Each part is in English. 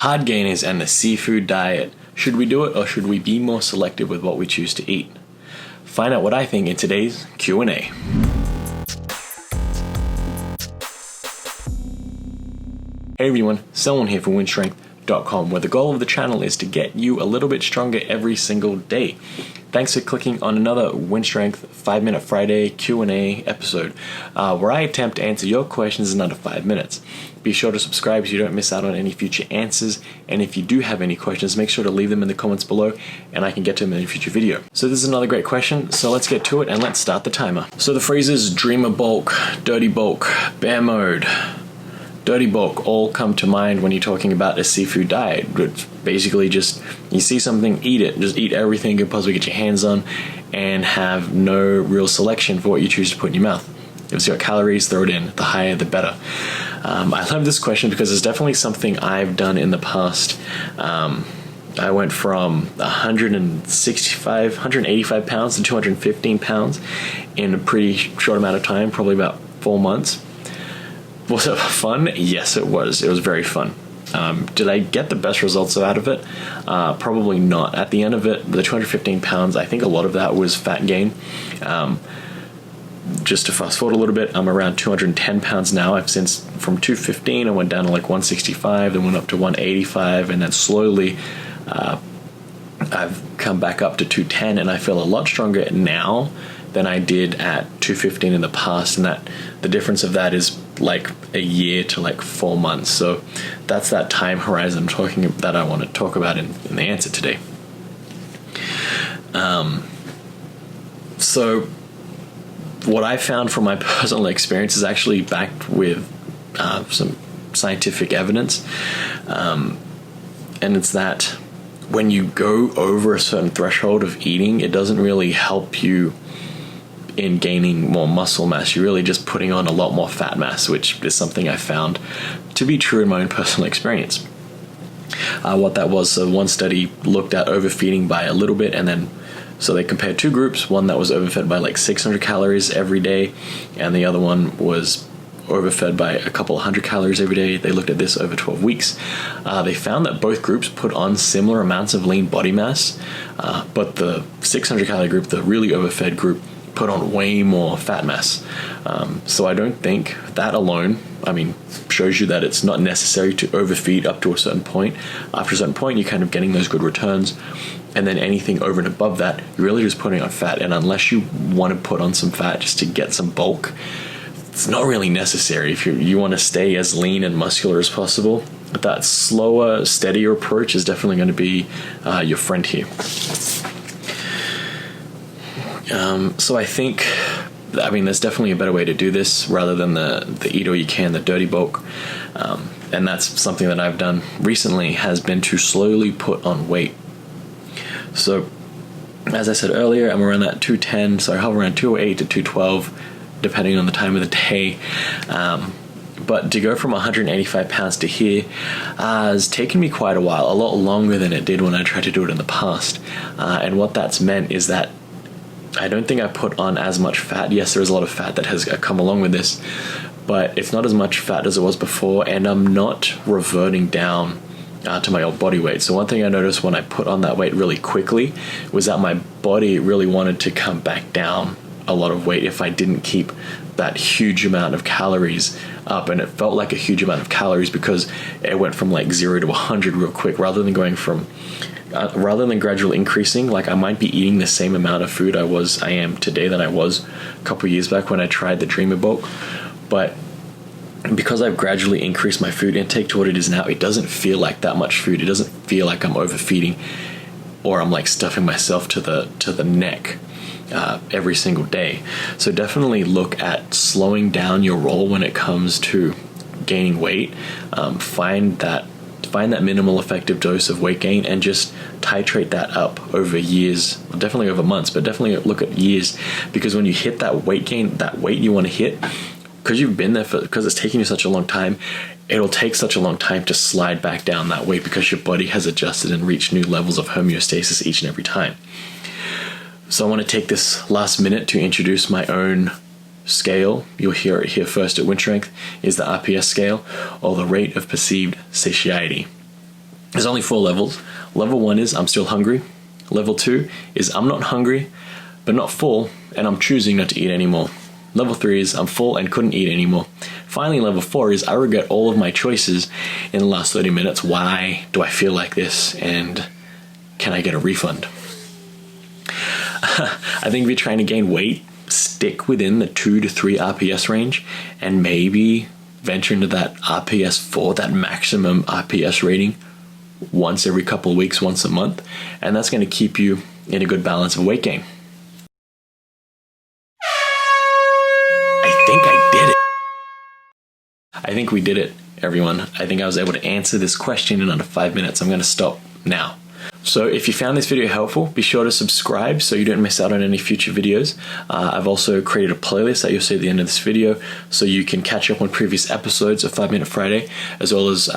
Hard gainers and the seafood diet. Should we do it or should we be more selective with what we choose to eat? Find out what I think in today's Q&A. Hey everyone, Selwyn here from WynnStrength.com, where the goal of the channel is to get you a little bit stronger every single day. Thanks for clicking on another Wynn Strength 5-Minute Friday Q&A episode, where I attempt to answer your questions in under 5 minutes. Be sure to subscribe so you don't miss out on any future answers, and if you do have any questions, make sure to leave them in the comments below and I can get to them in a future video. So this is another great question, so let's get to it and let's start the timer. So the phrases dreamer bulk, dirty bulk, bear mode, dirty bulk all come to mind when you're talking about a seafood diet. It's basically just, you see something, eat it. Just eat everything you can possibly get your hands on and have no real selection for what you choose to put in your mouth. If it's got calories, throw it in. The higher, the better. I love this question because it's definitely something I've done in the past. I went from 185 pounds to 215 pounds in a pretty short amount of time, probably about 4 months. Was it fun? Yes, it was. It was very fun. Did I get the best results out of it? Probably not. At the end of it, the 215 pounds, I think a lot of that was fat gain. Just to fast forward a little bit, I'm around 210 pounds now. I've since, from 215, I went down to like 165, then went up to 185, and then slowly I've come back up to 210, and I feel a lot stronger now than I did at 215 in the past, and that the difference of that is like a year to like 4 months. So that's that time horizon that I want to talk about in the answer today. So what I found from my personal experience is actually backed with some scientific evidence, and it's that when you go over a certain threshold of eating, it doesn't really help you in gaining more muscle mass. You're really just putting on a lot more fat mass, which is something I found to be true in my own personal experience. What that was, so one study looked at overfeeding by a little bit, and then so they compared two groups, one that was overfed by like 600 calories every day, and the other one was overfed by a couple hundred calories every day. They looked at this over 12 weeks. They found that both groups put on similar amounts of lean body mass, but the 600 calorie group, the really overfed group, put on way more fat mass. So I don't think that alone, shows you that it's not necessary to overfeed up to a certain point. After a certain point, you're kind of getting those good returns. And then anything over and above that, you're really just putting on fat. And unless you want to put on some fat just to get some bulk, it's not really necessary. If you want to stay as lean and muscular as possible, that slower, steadier approach is definitely going to be your friend here. So I think, there's definitely a better way to do this rather than the eat all you can, the dirty bulk. And that's something that I've done recently, has been to slowly put on weight. So as I said earlier, I'm around that 210, so I hover around 208 to 212, depending on the time of the day. But to go from 185 pounds to here has taken me quite a while, a lot longer than it did when I tried to do it in the past. And what that's meant is that I don't think I put on as much fat. Yes, there is a lot of fat that has come along with this, but it's not as much fat as it was before, and I'm not reverting down to my old body weight. So one thing I noticed when I put on that weight really quickly was that my body really wanted to come back down a lot of weight if I didn't keep that huge amount of calories up, and it felt like a huge amount of calories because it went from like 0 to 100 real quick, rather than gradually increasing. Like I might be eating the same amount of food I am today than I was a couple years back when I tried the Dreamer Bulk, but because I've gradually increased my food intake to what it is now, it doesn't feel like that much food. It doesn't feel like I'm overfeeding or I'm like stuffing myself to the neck every single day. So definitely look at slowing down your roll when it comes to gaining weight. Find that minimal effective dose of weight gain and just titrate that up over years, definitely over months, but definitely look at years, because when you hit that weight gain, that weight you want to hit, because you've been there because it's taking you such a long time, it'll take such a long time to slide back down that weight because your body has adjusted and reached new levels of homeostasis each and every time. So I want to take this last minute to introduce my own scale. You'll hear it here first at Wynn Strength, is the RPS scale, or the rate of perceived satiety. There's only 4 levels. Level 1 is I'm still hungry. Level 2 is I'm not hungry, but not full, and I'm choosing not to eat anymore. Level 3 is I'm full and couldn't eat anymore. Finally, level 4 is I regret all of my choices in the last 30 minutes. Why do I feel like this? And can I get a refund? I think if you're trying to gain weight, stick within the 2 to 3 RPS range and maybe venture into that RPS 4, that maximum RPS rating, once every couple of weeks, once a month. And that's going to keep you in a good balance of weight gain. I think I did it. I think we did it, everyone. I think I was able to answer this question in under 5 minutes. I'm going to stop now. So if you found this video helpful, be sure to subscribe so you don't miss out on any future videos. I've also created a playlist that you'll see at the end of this video so you can catch up on previous episodes of 5 Minute Friday, as well as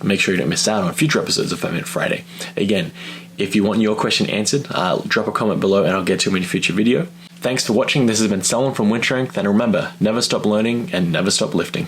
make sure you don't miss out on future episodes of 5 Minute Friday. Again, if you want your question answered, drop a comment below and I'll get to them in a future video. Thanks for watching. This has been Selwyn from Wynn, and remember, never stop learning and never stop lifting.